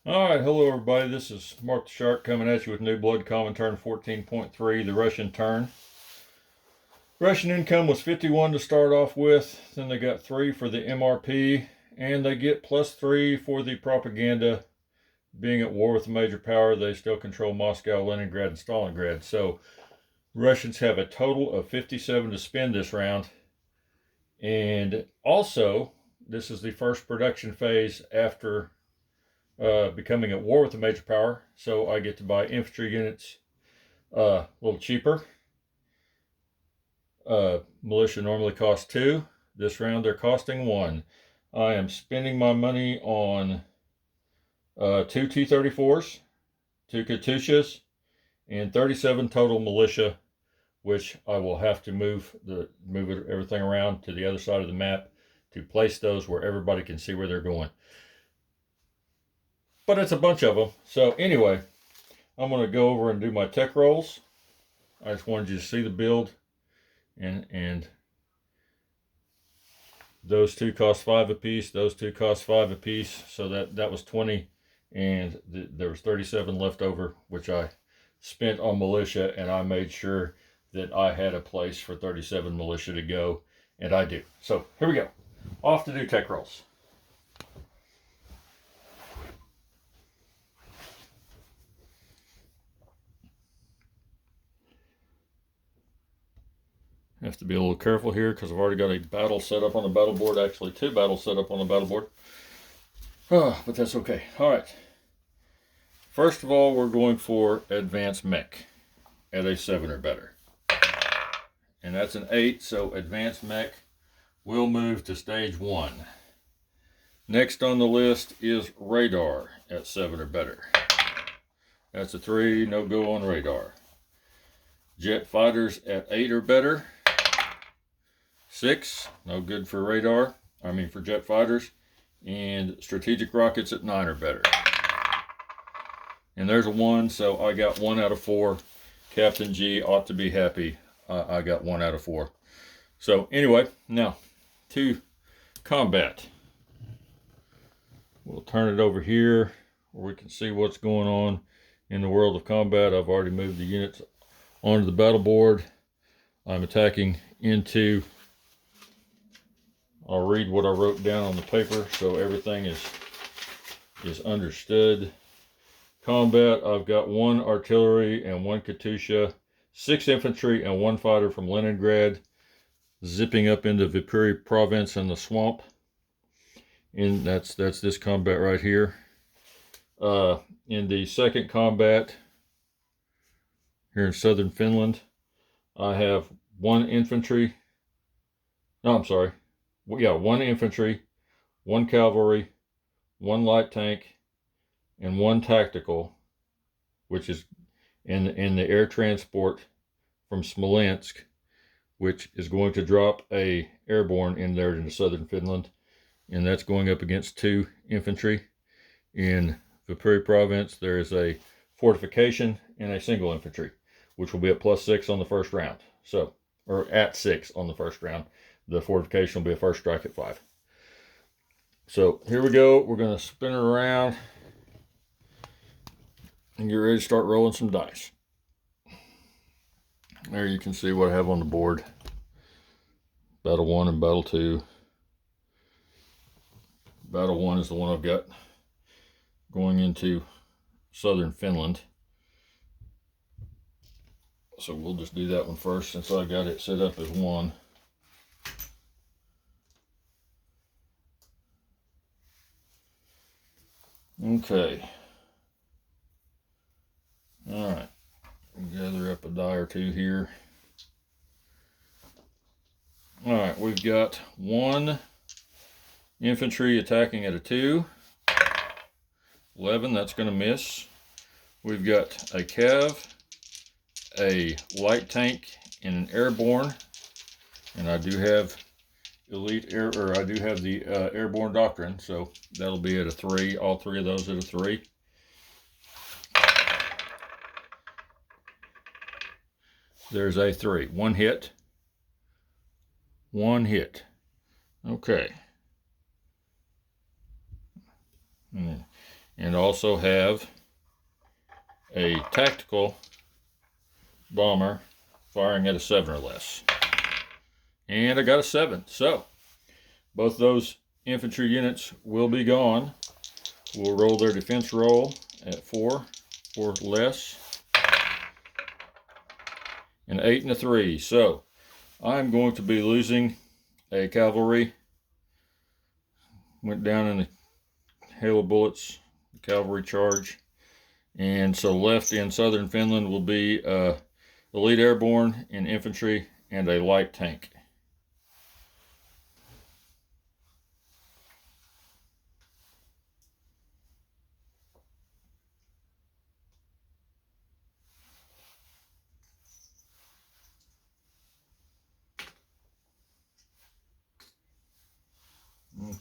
All right, hello everybody. This is Mark the Shark coming at you with Newblood Comminturn 14.3, the Russian turn. Russian income was 51 to start off with. Then they got 3 for the MRP, and they get +3 for the propaganda. Being at war with a major power, they still control Moscow, Leningrad, and Stalingrad. So Russians have a total of 57 to spend this round. And also, this is the first production phase after becoming at war with a major power, so I get to buy infantry units a little cheaper. Militia normally costs 2. This round they're costing 1. I am spending my money on 2 T-34s, 2 Katyushas, and 37 total militia, which I will have to move everything around to the other side of the map to place those where everybody can see where they're going. But it's a bunch of them. So anyway, I'm going to go over and do my tech rolls. I just wanted you to see the build, and those 2 cost 5 apiece. Those 2 cost 5 apiece. So that was 20, and there was 37 left over, which I spent on militia, and I made sure that I had a place for 37 militia to go, and I do. So here we go. Off to do tech rolls. I have to be a little careful here because I've already got a battle set up on the battle board. Actually, 2 battles set up on the battle board. But that's okay. All right. First of all, we're going for advanced mech at a 7 or better. And that's an 8, so advanced mech will move to stage 1. Next on the list is radar at 7 or better. That's a 3, no go on radar. Jet fighters at 8 or better. 6, no good for radar. For jet fighters. And strategic rockets at 9 or better. And there's a 1, so I got 1 out of 4. Captain G ought to be happy. I got 1 out of 4. So anyway, now to combat. We'll turn it over here where we can see what's going on in the world of combat. I've already moved the units onto the battle board. I'm attacking into, I'll read what I wrote down on the paper so everything is understood. Combat, I've got 1 artillery and 1 Katyusha, 6 infantry and 1 fighter from Leningrad, zipping up into Vipuri province and the swamp. And that's this combat right here. In the second combat here in southern Finland, I have 1 infantry. No, I'm sorry. Yeah, 1 infantry, 1 cavalry, 1 light tank, and 1 tactical, which is in the air transport from Smolensk, which is going to drop a airborne in there in southern Finland, and that's going up against 2 infantry. In Vipuri province, there is a fortification and a single infantry, which will be at +6 on the first round. So, or at 6 on the first round. The fortification will be a first strike at 5. So here we go. We're going to spin it around and get ready to start rolling some dice. There you can see what I have on the board. Battle 1 and Battle 2. Battle 1 is the one I've got going into southern Finland. So we'll just do that one first since I got it set up as 1. Okay. All right. Gather up a die or 2 here. All right, we've got 1 infantry attacking at a 2. 11, that's going to miss. We've got a cav, a light tank, and an airborne. And I do have elite air, or I do have the airborne doctrine, so that'll be at a 3. All 3 of those at a 3. There's a 3. 1 hit. 1 hit. Okay. and also have a tactical bomber firing at a 7 or less. And I got a 7. So both those infantry units will be gone. We'll roll their defense roll at 4 or less. An 8 and a 3. So I'm going to be losing a cavalry. Went down in a hail of bullets, cavalry charge. And so left in southern Finland will be elite airborne and infantry and a light tank.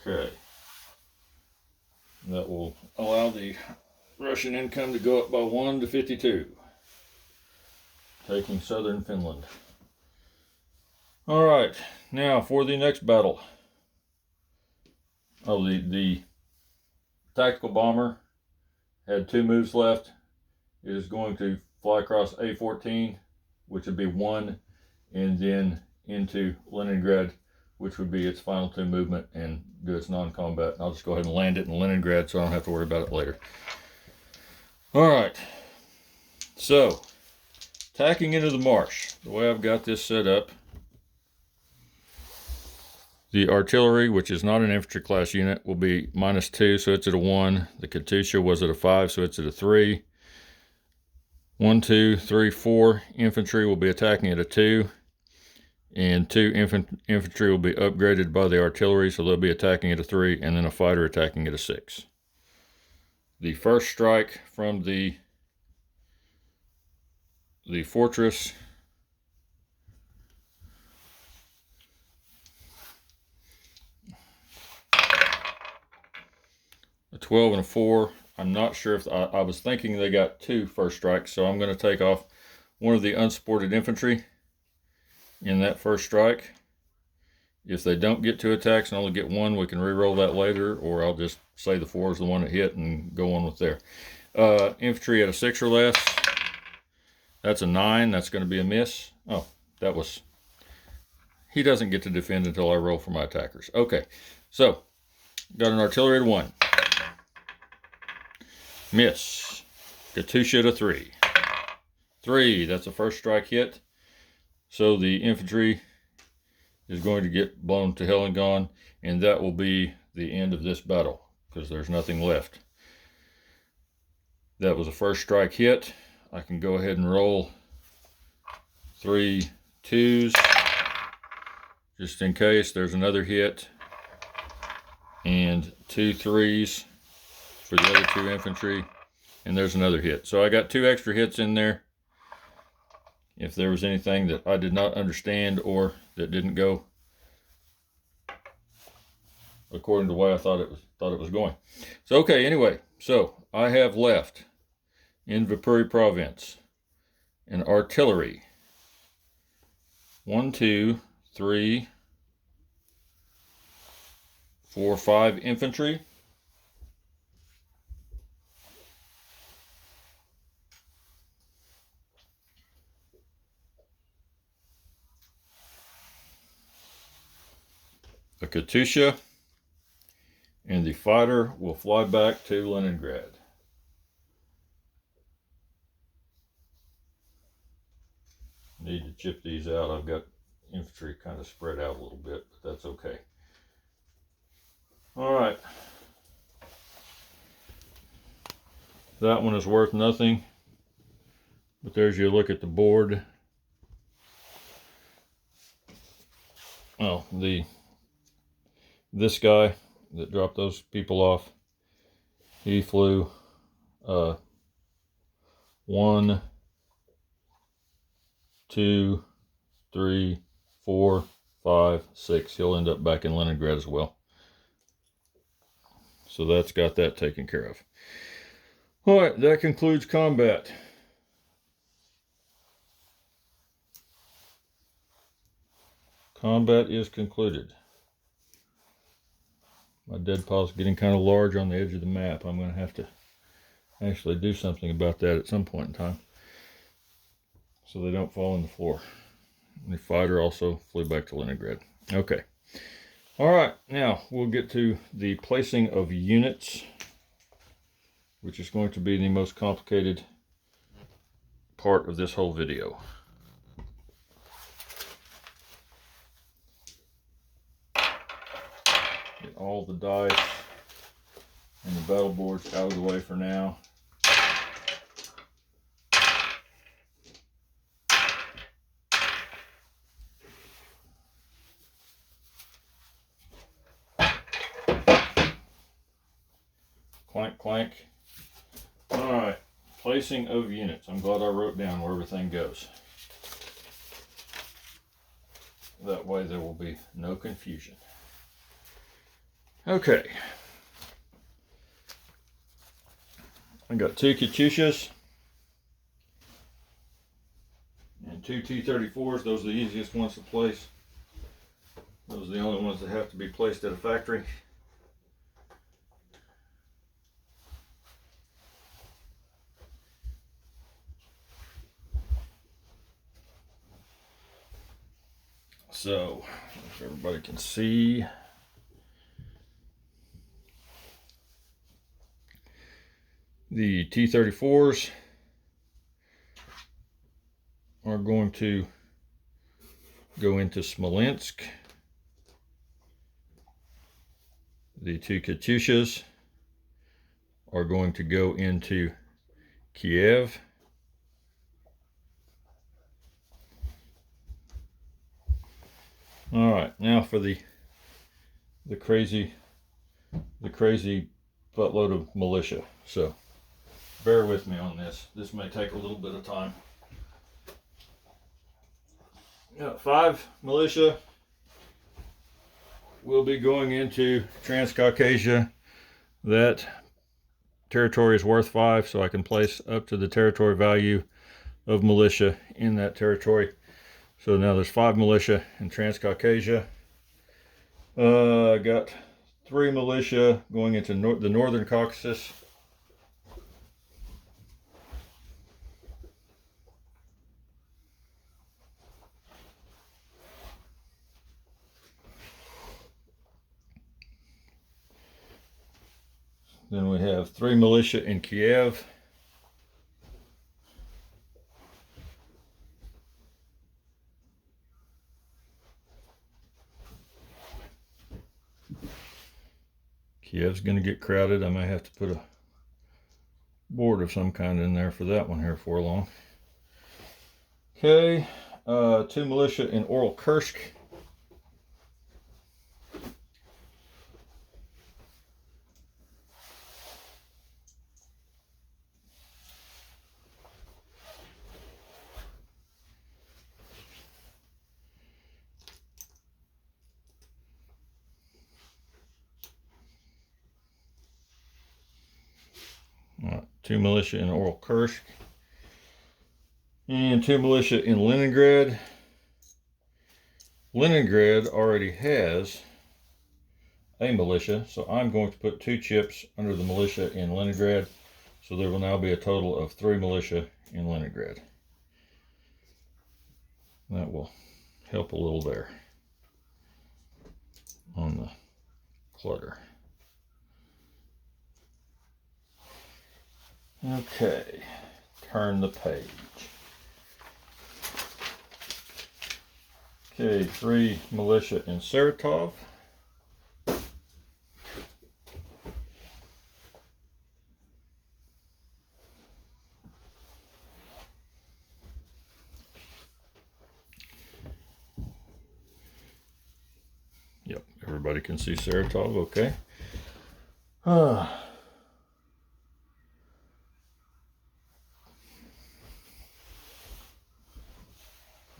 Okay. That will allow the Russian income to go up by 1 to 52. Taking southern Finland. Alright, now for the next battle. Oh, the tactical bomber had 2 moves left. It is going to fly across A14, which would be 1, and then into Leningrad, which would be its final 2 movement, and do its non-combat. I'll just go ahead and land it in Leningrad so I don't have to worry about it later. Alright, so tacking into the marsh, the way I've got this set up, the artillery, which is not an infantry class unit, will be -2, so it's at a 1. The Katyusha was at a 5, so it's at a 3. 1, 2, 3, 4 infantry will be attacking at a 2. And 2 infantry will be upgraded by the artillery, so they'll be attacking at a 3, and then a fighter attacking at a 6. The first strike from the fortress a 12 and a 4. I'm not sure if I was thinking they got 2 first strikes, so I'm going to take off one of the unsupported infantry in that first strike. If they don't get 2 attacks and only get 1, we can re-roll that later, or I'll just say the 4 is the one that hit and go on with there. Infantry at a 6 or less. That's a 9. That's going to be a miss. Oh, that was... He doesn't get to defend until I roll for my attackers. Okay, so got an artillery at 1. Miss. Katyusha at a 3. 3, that's a first strike hit. So the infantry is going to get blown to hell and gone, and that will be the end of this battle, because there's nothing left. That was a first strike hit. I can go ahead and roll 3 2s, just in case there's another hit, and 2 3s for the other 2 infantry, and there's another hit. So I got 2 extra hits in there. If there was anything that I did not understand or that didn't go according to the way I thought it was going. So okay, anyway, so I have left in Viipuri province an artillery. 1, 2, 3, 4, 5 infantry. A Katyusha, and the fighter will fly back to Leningrad. Need to chip these out. I've got infantry kind of spread out a little bit, but that's okay. All right. That one is worth nothing, but there's your look at the board. Oh, this guy that dropped those people off, he flew 1, 2, 3, 4, 5, 6. He'll end up back in Leningrad as well. So that's got that taken care of. All right, that concludes combat. Combat is concluded. My dead pile is getting kind of large on the edge of the map. I'm going to have to actually do something about that at some point in time, so they don't fall on the floor. The fighter also flew back to Leningrad. Okay. All right, now we'll get to the placing of units, which is going to be the most complicated part of this whole video. Get all the dice and the battle boards out of the way for now. Clank, clank. All right, placing of units. I'm glad I wrote down where everything goes. That way there will be no confusion. Okay. I got 2 Katyushas and 2 T-34s. Those are the easiest ones to place. Those are the only ones that have to be placed at a factory. So, if everybody can see, the T-34s are going to go into Smolensk. The 2 Katyushas are going to go into Kiev. All right, now for the crazy buttload of militia. So bear with me on this. This may take a little bit of time. Got 5 militia will be going into Transcaucasia. That territory is worth 5, so I can place up to the territory value of militia in that territory. So now there's 5 militia in Transcaucasia. I got 3 militia going into the Northern Caucasus. Then we have 3 militia in Kiev. Kiev's going to get crowded. I may have to put a board of some kind in there for that one here for long. Okay, 2 militia in Oral Kursk. Right, 2 militia in Oral Kursk. And 2 militia in Leningrad. Leningrad already has a militia, so I'm going to put 2 chips under the militia in Leningrad. So there will now be a total of 3 militia in Leningrad. That will help a little there on the clutter. Okay, turn the page. Okay, 3 militia in Saratov. Yep, everybody can see Saratov, okay.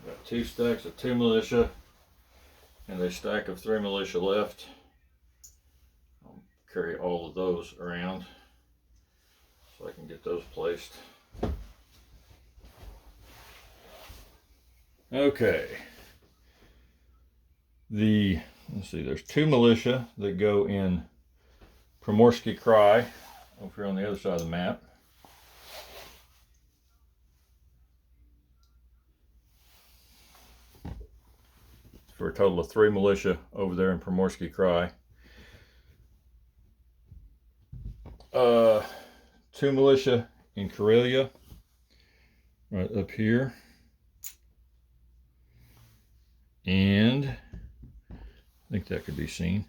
Got 2 stacks of 2 militia and a stack of 3 militia left. I'll carry all of those around so I can get those placed. Okay. Let's see, there's 2 militia that go in Primorsky Krai over here on the other side of the map. for a total of 3 militia over there in Primorsky Krai. 2 militia in Karelia, right up here. And I think that could be seen.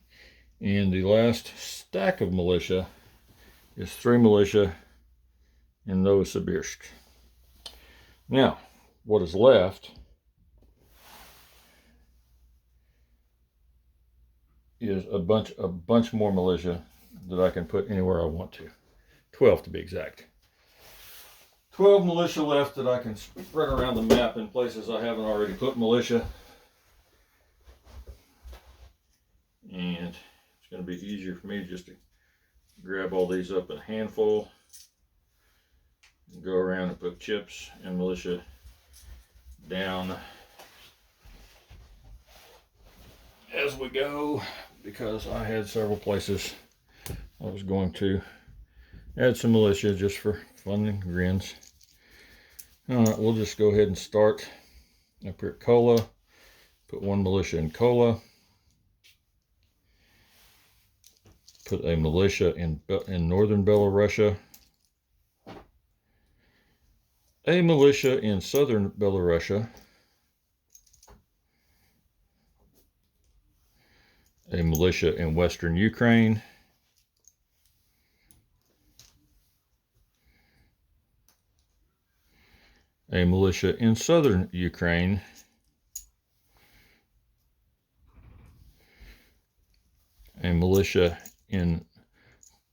And the last stack of militia is 3 militia in Novosibirsk. Now, what is left is a bunch more militia that I can put anywhere I want to. 12 to be exact. 12 militia left that I can spread around the map in places I haven't already put militia. And it's going to be easier for me just to grab all these up in a handful and go around and put chips and militia down as we go, because I had several places I was going to add some militia just for fun and grins. Alright, we'll just go ahead and start up here at Kola. Put 1 militia in Kola. Put a militia in northern Belarusia. A militia in southern Belarusia. A militia in western Ukraine. A militia in southern Ukraine. A militia in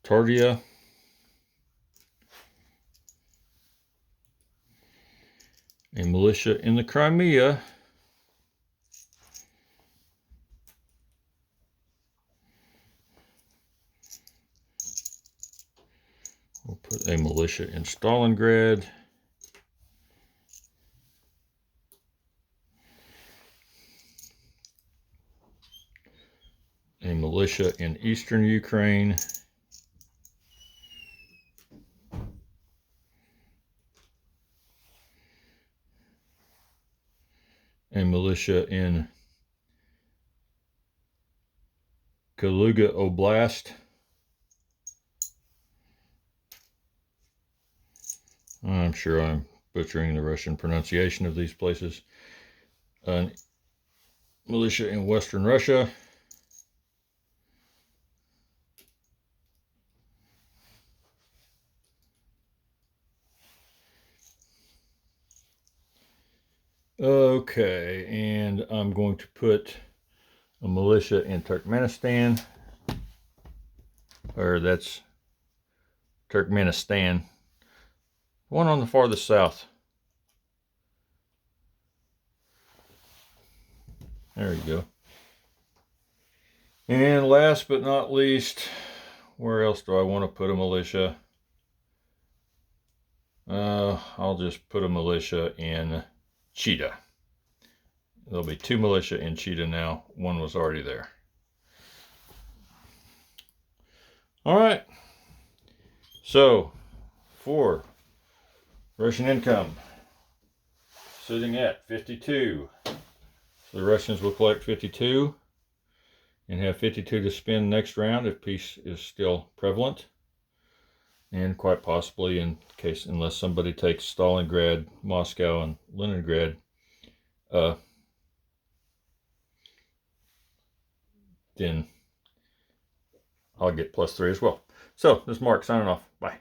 Tardia. A militia in the Crimea. We'll put a militia in Stalingrad. A militia in eastern Ukraine. A militia in Kaluga Oblast. I'm sure I'm butchering the Russian pronunciation of these places. A militia in western Russia. Okay, and I'm going to put a militia in Turkmenistan, or that's Turkmenistan, one on the farthest south. There you go. And last but not least, where else do I want to put a militia? I'll just put a militia in Chita. There'll be 2 militia in Chita now. 1 was already there. All right. So, for Russian income, sitting at 52. So the Russians will collect 52 and have 52 to spend next round if peace is still prevalent. And quite possibly, in case, unless somebody takes Stalingrad, Moscow, and Leningrad, then I'll get +3 as well. So, this is Mark signing off. Bye.